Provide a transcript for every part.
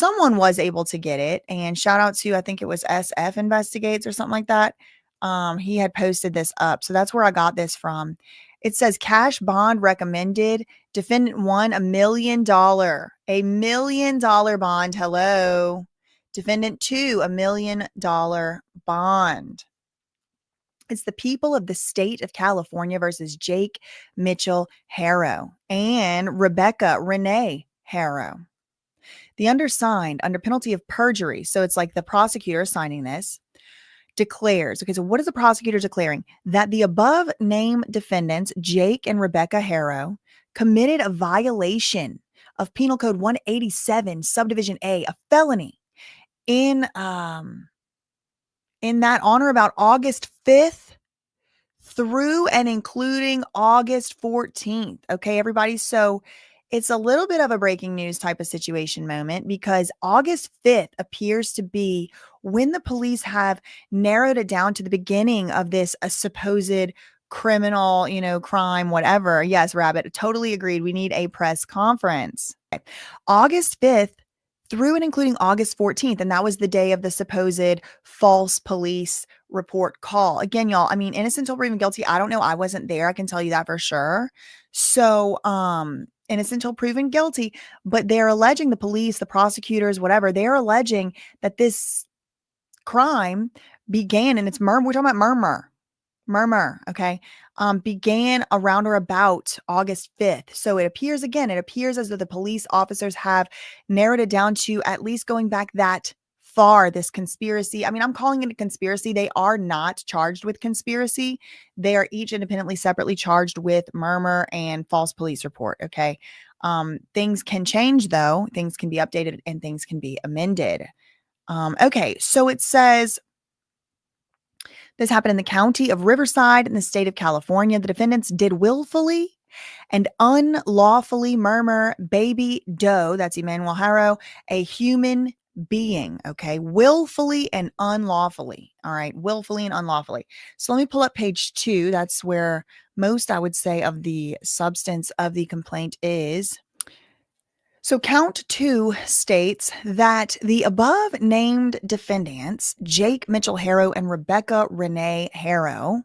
someone was able to get it, and shout out to, I think it was SF Investigates or something like that. He had posted this up. So that's where I got this from. It says cash bond recommended. Defendant won $1 million. $1 million bond. Hello. Defendant 2, $1 million bond. It's the people of the state of California versus Jake Mitchell Haro and Rebecca Renee Haro. The undersigned, under penalty of perjury, so it's like the prosecutor signing this, declares, okay, so what is the prosecutor declaring? That the above named defendants, Jake and Rebecca Haro, committed a violation of Penal Code 187, Subdivision A, a felony, in that on or about August 5th through and including August 14th. Okay, everybody. So it's a little bit of a breaking news type of situation moment, because August 5th appears to be when the police have narrowed it down to the beginning of this supposed criminal, crime, whatever. Yes, Rabbit, totally agreed. We need a press conference. Okay. August 5th through and including August 14th. And that was the day of the supposed false police report call. Again, y'all, I mean, innocent until proven guilty. I don't know. I wasn't there. I can tell you that for sure. So, innocent until proven guilty, but they're alleging, the police, the prosecutors, whatever, they're alleging that this crime began, and it's murmur. We're talking about murmur. Okay. Began around or about August 5th. So it appears as though the police officers have narrowed it down to at least going back that far, this conspiracy. I mean, I'm calling it a conspiracy. They are not charged with conspiracy. They are each independently, separately charged with murmur and false police report. Okay. Things can change though. Things can be updated and things can be amended. Okay. So it says, this happened in the county of Riverside in the state of California. The defendants did willfully and unlawfully murmur baby doe, that's Emmanuel Haro, a human being. Okay. Willfully and unlawfully. All right. Willfully and unlawfully. So let me pull up page 2. That's where most, I would say, of the substance of the complaint is. So count 2 states that the above named defendants, Jake Mitchell Haro and Rebecca Renee Haro,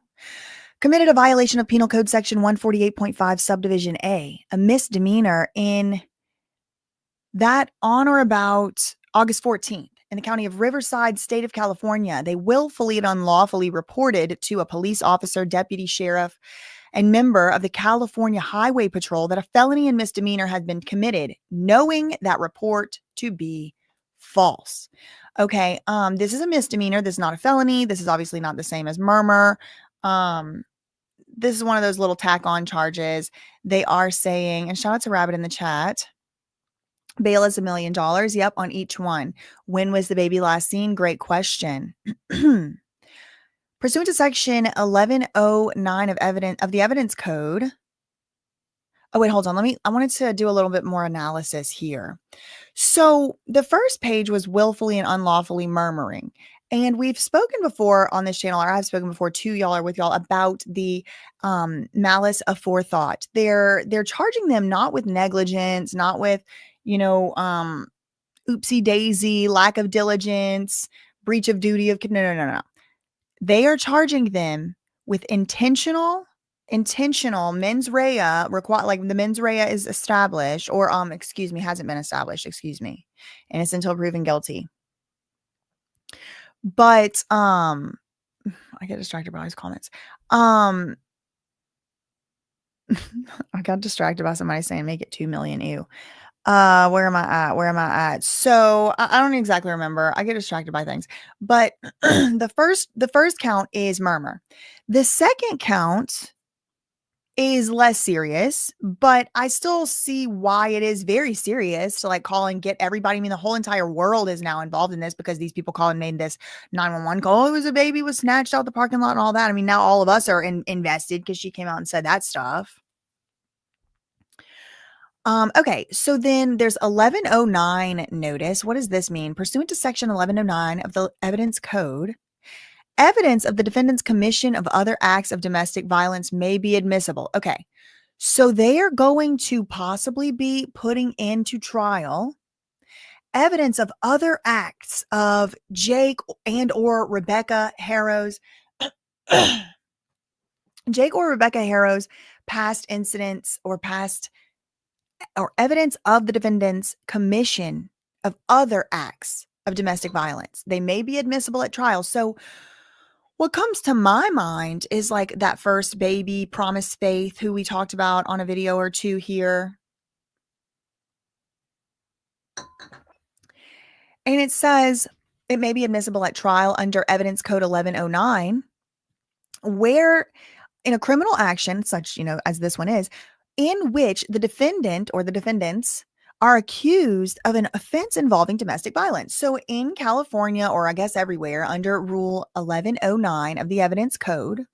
committed a violation of Penal Code Section 148.5 Subdivision A, a misdemeanor in that on or about August 14th in the county of Riverside, state of California. They willfully and unlawfully reported to a police officer, deputy sheriff, and member of the California Highway Patrol that a felony and misdemeanor had been committed, knowing that report to be false. Okay, this is a misdemeanor. This is not a felony. This is obviously not the same as murmur. This is one of those little tack-on charges. They are saying, and shout out to Rabbit in the chat, bail is $1 million. Yep, on each one. When was the baby last seen? Great question. Pursuant to section 1109 of the evidence code. Oh, wait, hold on. I wanted to do a little bit more analysis here. So the first page was willfully and unlawfully murmuring. And we've spoken before on this channel, or I've spoken before to y'all or with y'all about the malice aforethought. They're charging them not with negligence, not with, oopsie daisy, lack of diligence, breach of duty of, no. They are charging them with intentional mens rea, like the mens rea is established, or hasn't been established, innocent until proven guilty. But I get distracted by all these comments. I got distracted by somebody saying make it 2 million. Ew. Where am I at? So I don't exactly remember. I get distracted by things, but the first count is murmur. The second count is less serious, but I still see why it is very serious to call and get everybody. I mean, the whole entire world is now involved in this because these people called and made this 911 call. Oh, it was a baby was snatched out the parking lot and all that. I mean, now all of us are invested because she came out and said that stuff. Okay, so then there's 1109 notice. What does this mean? Pursuant to section 1109 of the evidence code, evidence of the defendant's commission of other acts of domestic violence may be admissible. Okay, so they are going to possibly be putting into trial evidence of other acts of Jake and or Rebecca Haro's past incidents or evidence of the defendant's commission of other acts of domestic violence. They may be admissible at trial. So what comes to my mind is like that first baby, Promise Faith, who we talked about on a video or two here. And it says it may be admissible at trial under Evidence Code 1109, where in a criminal action, such, as this one is, in which the defendant or the defendants are accused of an offense involving domestic violence. So in California, or I guess everywhere, under Rule 1109 of the Evidence Code,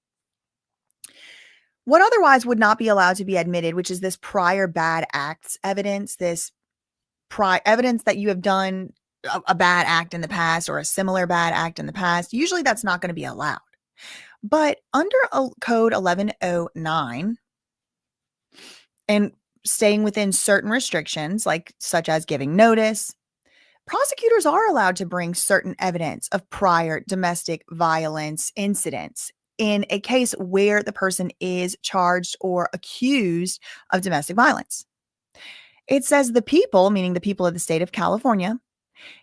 what otherwise would not be allowed to be admitted, which is this prior bad acts evidence, this evidence that you have done a bad act in the past or a similar bad act in the past, usually that's not going to be allowed. But under Code 1109, and staying within certain restrictions, such as giving notice, prosecutors are allowed to bring certain evidence of prior domestic violence incidents in a case where the person is charged or accused of domestic violence. It says the people, meaning the people of the state of California,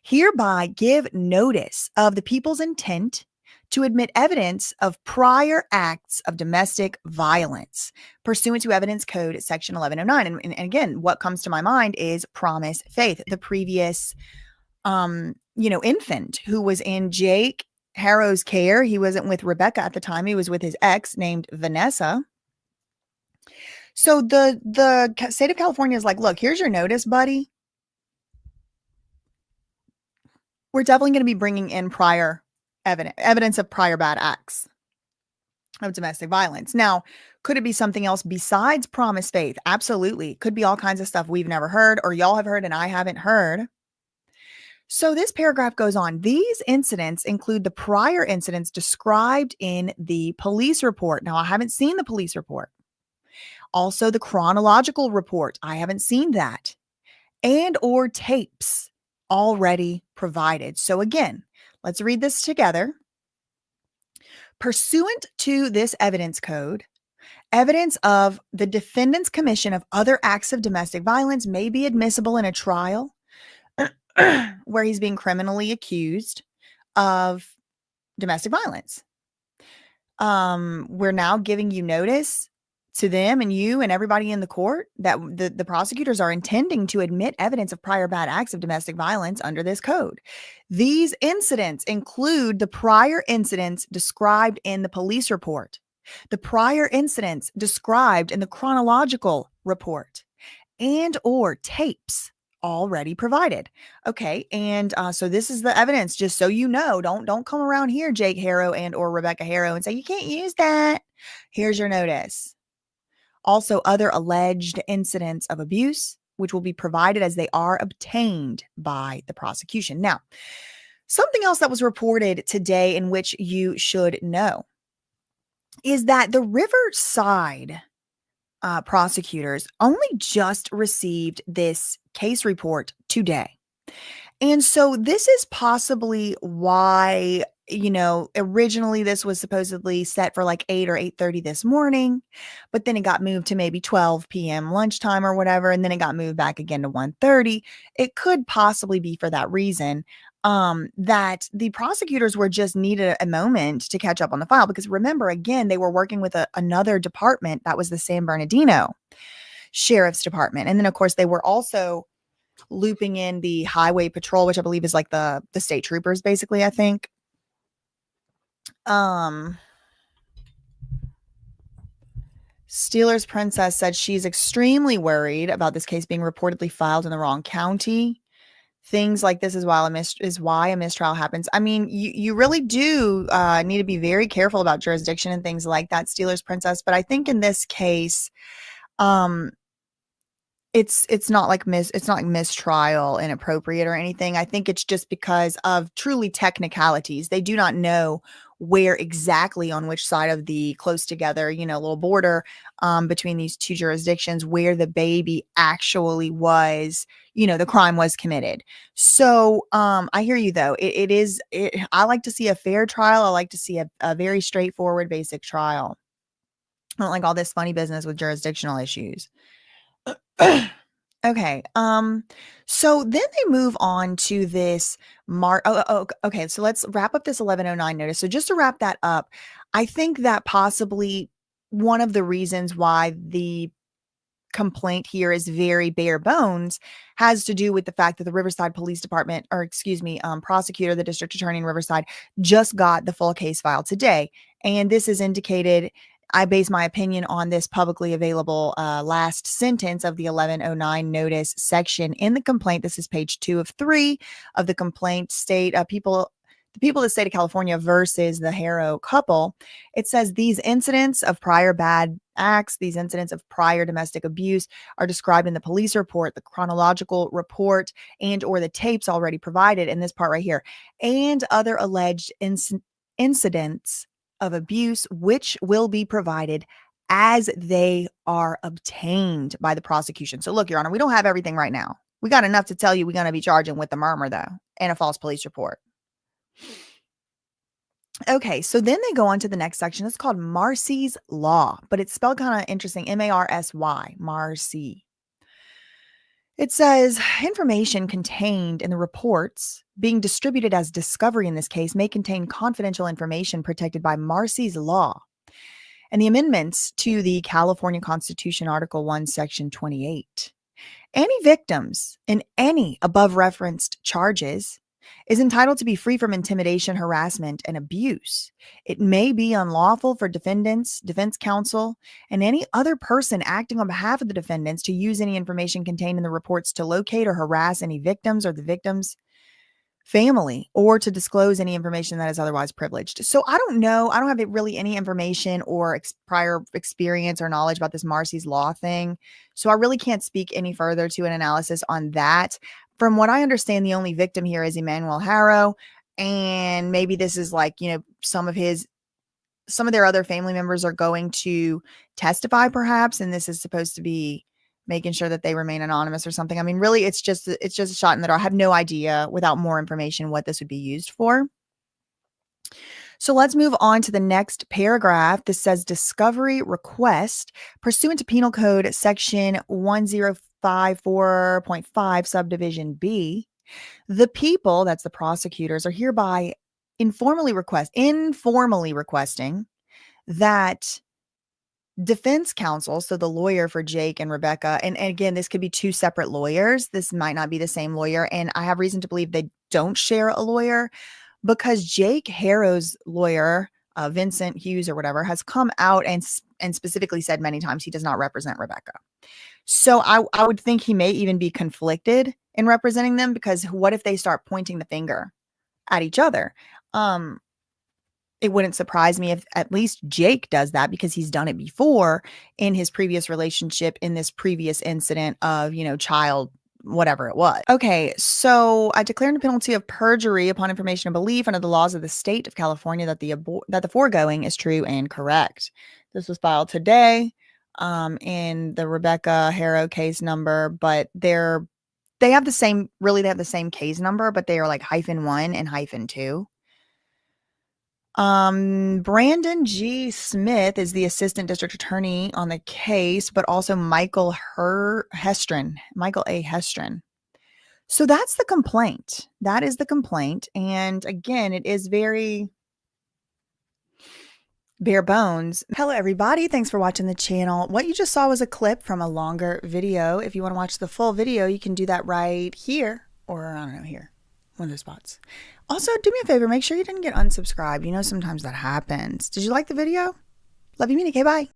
hereby give notice of the people's intent to admit evidence of prior acts of domestic violence pursuant to Evidence Code Section 1109. And again, what comes to my mind is Promise Faith, the previous, infant who was in Jake Haro's care. He wasn't with Rebecca at the time. He was with his ex named Vanessa. So the state of California is like, look, here's your notice, buddy. We're definitely going to be bringing in prior evidence of prior bad acts of domestic violence. Now, could it be something else besides Promise Faith? Absolutely. Could be all kinds of stuff we've never heard or y'all have heard and I haven't heard. So this paragraph goes on. These incidents include the prior incidents described in the police report. Now, I haven't seen the police report. Also, the chronological report. I haven't seen that. And or tapes already provided. So again, let's read this together. Pursuant to this evidence code, evidence of the defendant's commission of other acts of domestic violence may be admissible in a trial where he's being criminally accused of domestic violence. We're now giving you notice to them and you and everybody in the court that the prosecutors are intending to admit evidence of prior bad acts of domestic violence under this code. These incidents include the prior incidents described in the police report, the prior incidents described in the chronological report, and or tapes already provided. Okay, and so this is the evidence, just so you know. Don't come around here, Jake Haro and or Rebecca Haro, and say you can't use that. Here's your notice. Also, other alleged incidents of abuse, which will be provided as they are obtained by the prosecution. Now, something else that was reported today in which you should know is that the Riverside prosecutors only just received this case report today. And so this is possibly why, originally this was supposedly set for like 8 or 8:30 this morning, but then it got moved to maybe 12 p.m. lunchtime or whatever, and then it got moved back again to 1:30. It could possibly be for that reason, that the prosecutors were just needed a moment to catch up on the file, because remember, again, they were working with another department that was the San Bernardino Sheriff's Department. And then, of course, they were also looping in the Highway Patrol, which I believe is like the state troopers, basically, I think. Steelers Princess said she's extremely worried about this case being reportedly filed in the wrong county. Things like this is why a mistrial happens. I mean, you really do need to be very careful about jurisdiction and things like that, Steelers Princess. But I think in this case, it's not like mistrial inappropriate or anything. I think it's just because of truly technicalities. They do not know where exactly on which side of the close together, little border between these two jurisdictions where the baby actually was, the crime was committed. So I hear you though. I like to see a fair trial. I like to see a very straightforward, basic trial. I don't like all this funny business with jurisdictional issues. Okay. So then they move on to this okay. So let's wrap up this 1109 notice. So just to wrap that up, I think that possibly one of the reasons why the complaint here is very bare bones has to do with the fact that the Riverside Police Department, or excuse me, prosecutor, the district attorney in Riverside, just got the full case file today. And this is indicated. I base my opinion on this publicly available last sentence of the 1109 notice section in the complaint. This is page 2 of 3 of the complaint. The people of the state of California versus the Haro couple. It says these incidents of prior bad acts, these incidents of prior domestic abuse are described in the police report, the chronological report, and or the tapes already provided in this part right here, and other alleged incidents of abuse, which will be provided as they are obtained by the prosecution. So look, Your Honor, we don't have everything right now. We got enough to tell you we're going to be charging with the murmur, though, and a false police report. Okay, so then they go on to the next section. It's called Marcy's Law, but it's spelled kind of interesting, Marsy, Marcy. It says information contained in the reports being distributed as discovery in this case may contain confidential information protected by Marcy's Law and the amendments to the California Constitution, Article 1, Section 28. Any victims in any above referenced charges is entitled to be free from intimidation, harassment, and abuse. It may be unlawful for defendants, defense counsel, and any other person acting on behalf of the defendants to use any information contained in the reports to locate or harass any victims or the victim's family, or to disclose any information that is otherwise privileged. So I don't know. I don't have really any information or prior experience or knowledge about this Marcy's Law thing. So I really can't speak any further to an analysis on that. From what I understand, the only victim here is Emmanuel Haro. And maybe this is like, some of their other family members are going to testify perhaps. And this is supposed to be making sure that they remain anonymous or something. I mean, really, it's just a shot in the dark. I have no idea without more information what this would be used for. So let's move on to the next paragraph. This says discovery request pursuant to Penal Code Section 1054.5 subdivision B. The people, that's the prosecutors, are hereby informally requesting that defense counsel, so the lawyer for Jake and Rebecca, and again, this could be two separate lawyers. This might not be the same lawyer, and I have reason to believe they don't share a lawyer because Jake Haro's lawyer, Vincent Hughes or whatever, has come out and specifically said many times he does not represent Rebecca. So I would think he may even be conflicted in representing them, because what if they start pointing the finger at each other? It wouldn't surprise me if at least Jake does that, because he's done it before in his previous relationship, in this previous incident of, child, whatever it was. Okay, so I declare the penalty of perjury upon information and belief under the laws of the state of California that the foregoing is true and correct. This was filed today in the Rebecca Haro case number, but they have the same case number, but they are like -1 and -2. Brandon G. Smith is the assistant district attorney on the case, but also Michael A. Hestron. So that's the complaint. That is the complaint. And again, it is very bare bones. Hello, everybody. Thanks for watching the channel. What you just saw was a clip from a longer video. If you want to watch the full video, you can do that right here, or I don't know, here. One of those spots. Also, do me a favor, make sure you didn't get unsubscribed. Sometimes that happens. Did you like the video? Love you, meaning. Okay, bye.